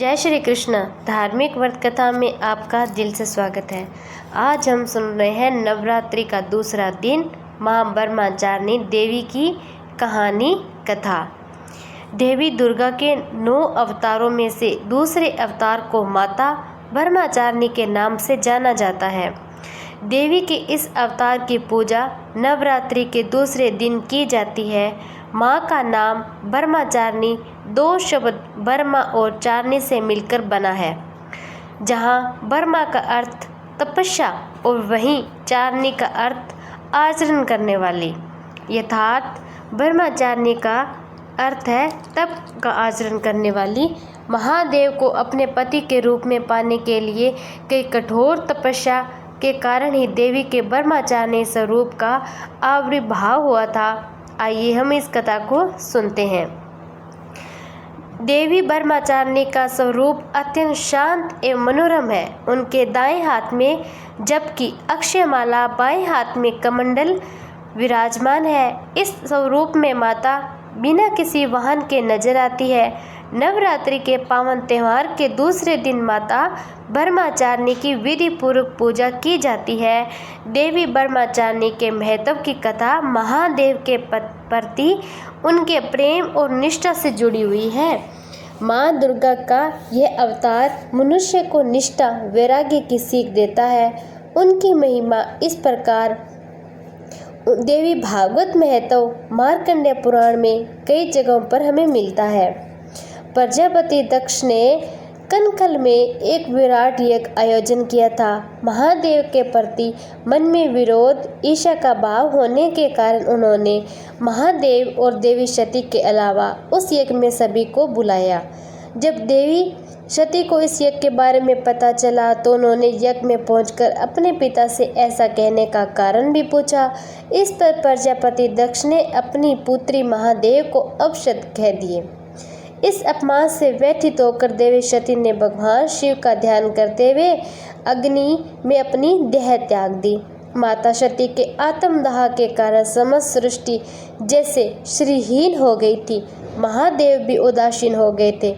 जय श्री कृष्ण। धार्मिक व्रत कथा में आपका दिल से स्वागत है। आज हम सुन रहे हैं नवरात्रि का दूसरा दिन, माँ ब्रह्मचारिणी देवी की कहानी कथा। देवी दुर्गा के 9 अवतारों में से दूसरे अवतार को माता ब्रह्मचारिणी के नाम से जाना जाता है। देवी के इस अवतार की पूजा नवरात्रि के दूसरे दिन की जाती है। माँ का नाम ब्रह्मचारिणी 2 शब्द ब्रह्मा और चारिणी से मिलकर बना है, जहाँ ब्रह्मा का अर्थ तपस्या और वहीं चारिणी का अर्थ आचरण करने वाली। यथार्थ ब्रह्मचारिणी का अर्थ है तप का आचरण करने वाली। महादेव को अपने पति के रूप में पाने के लिए कई कठोर तपस्या के कारण ही देवी के ब्रह्मचारिणी स्वरूप का आविर्भाव हुआ था। आइए हम इस कथा को सुनते हैं। देवी ब्रह्मचारिणी का स्वरूप अत्यंत शांत एवं मनोरम है। उनके दाएं हाथ में जबकि अक्षयमाला, बाएं हाथ में कमंडल विराजमान है। इस स्वरूप में माता बिना किसी वाहन के नजर आती है। नवरात्रि के पावन त्यौहार के दूसरे दिन माता ब्रह्मचारिणी की विधि पूर्वक पूजा की जाती है। देवी ब्रह्मचारिणी के महत्व की कथा महादेव के प्रति उनके प्रेम और निष्ठा से जुड़ी हुई है। माँ दुर्गा का यह अवतार मनुष्य को निष्ठा, वैराग्य की सीख देता है। उनकी महिमा इस प्रकार देवी भागवत महत्व मार्कंडेय पुराण में कई जगहों पर हमें मिलता है। प्रजापति दक्ष ने कनकल में एक विराट यज्ञ आयोजन किया था। महादेव के प्रति मन में विरोध, ईर्ष्या का भाव होने के कारण उन्होंने महादेव और देवी सती के अलावा उस यज्ञ में सभी को बुलाया। जब देवी सती को इस यज्ञ के बारे में पता चला तो उन्होंने यज्ञ में पहुंचकर अपने पिता से ऐसा कहने का कारण भी पूछा। इस पर प्रजापति दक्ष ने अपनी पुत्री महादेव को अपशब्द कह दिए। इस अपमान से व्यथित होकर देवी सती ने भगवान शिव का ध्यान करते हुए अग्नि में अपनी देह त्याग दी। माता सती के आत्मदाह के कारण समस्त सृष्टि जैसे श्रीहीन हो गई थी। महादेव भी उदासीन हो गए थे।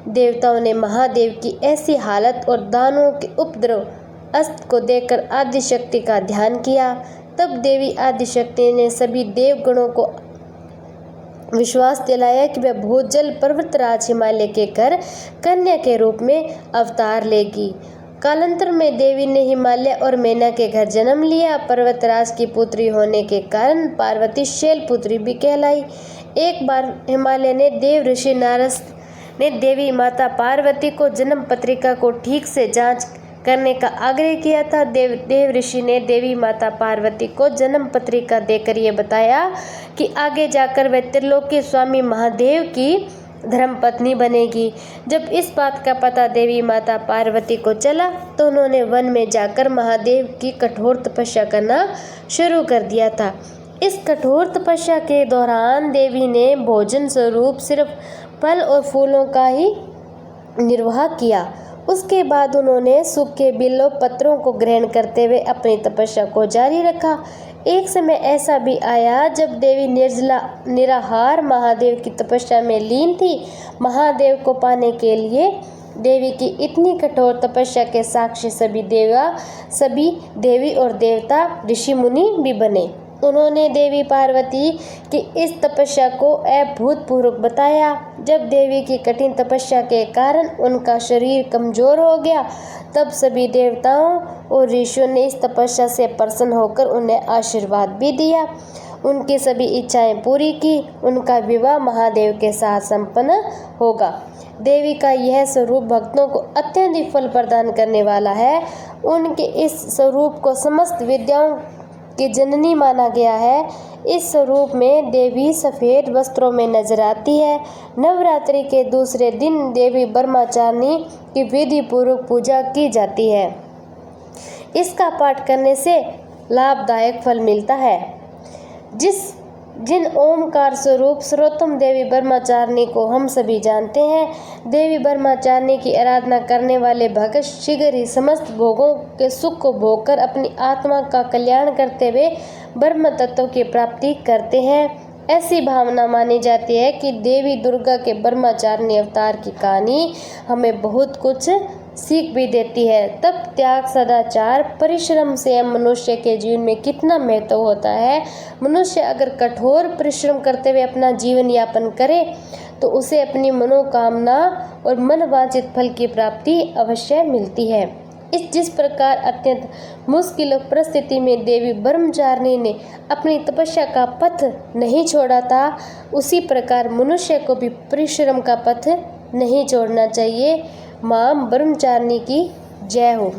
देवताओं ने महादेव की ऐसी हालत और दानवों के उपद्रव अस्त को देखकर आदिशक्ति का ध्यान किया। तब देवी आदिशक्ति ने सभी देवगणों को विश्वास दिलाया कि वह भूजल पर्वतराज हिमालय के घर कन्या के रूप में अवतार लेगी। कालांतर में देवी ने हिमालय और मैना के घर जन्म लिया। पर्वतराज की पुत्री होने के कारण पार्वती शैलपुत्री भी कहलाई। एक बार हिमालय ने देव ऋषि नारद ने देवी माता पार्वती को जन्म पत्रिका को ठीक से जांच करने का आग्रह किया था। देव ऋषि ने देवी माता पार्वती को जन्म पत्रिका देकर ये बताया कि आगे जाकर वह त्रिलोकी स्वामी महादेव की धर्मपत्नी बनेगी। जब इस बात का पता देवी माता पार्वती को चला तो उन्होंने वन में जाकर महादेव की कठोर तपस्या करना शुरू कर दिया था। इस कठोर तपस्या के दौरान देवी ने भोजन स्वरूप सिर्फ फल और फूलों का ही निर्वाह किया। उसके बाद उन्होंने सूखे बिल्लों पत्रों को ग्रहण करते हुए अपनी तपस्या को जारी रखा। एक समय ऐसा भी आया जब देवी निर्जला निराहार महादेव की तपस्या में लीन थी। महादेव को पाने के लिए देवी की इतनी कठोर तपस्या के साक्षी सभी देवी और देवता, ऋषि मुनि भी बने। उन्होंने देवी पार्वती की इस तपस्या को अभूतपूर्व बताया। जब देवी की कठिन तपस्या के कारण उनका शरीर कमजोर हो गया तब सभी देवताओं और ऋषियों ने इस तपस्या से प्रसन्न होकर उन्हें आशीर्वाद भी दिया। उनकी सभी इच्छाएं पूरी की। उनका विवाह महादेव के साथ संपन्न होगा। देवी का यह स्वरूप भक्तों को अत्यधिक फल प्रदान करने वाला है। उनके इस स्वरूप को समस्त विद्याओं की जननी माना गया है। इस स्वरूप में देवी सफ़ेद वस्त्रों में नजर आती है। नवरात्रि के दूसरे दिन देवी ब्रह्मचारिणी की विधि पूर्वक पूजा की जाती है। इसका पाठ करने से लाभदायक फल मिलता है। जिन ओमकार स्वरूप सर्वोत्तम देवी ब्रह्मचारिणी को हम सभी जानते हैं। देवी ब्रह्मचारिणी की आराधना करने वाले भक्त शीघ्र ही समस्त भोगों के सुख को भोगकर अपनी आत्मा का कल्याण करते हुए ब्रह्म तत्व की प्राप्ति करते हैं। ऐसी भावना मानी जाती है कि देवी दुर्गा के ब्रह्मचारिणी अवतार की कहानी हमें बहुत कुछ सीख भी देती है। तब त्याग, सदाचार, परिश्रम से मनुष्य के जीवन में कितना महत्व होता है। मनुष्य अगर कठोर परिश्रम करते हुए अपना जीवन यापन करे तो उसे अपनी मनोकामना और मनवांछित फल की प्राप्ति अवश्य मिलती है। जिस प्रकार अत्यंत मुश्किल परिस्थिति में देवी ब्रह्मचारिणी ने अपनी तपस्या का पथ नहीं छोड़ा था, उसी प्रकार मनुष्य को भी परिश्रम का पथ नहीं छोड़ना चाहिए। मां ब्रह्मचारिणी की जय हो।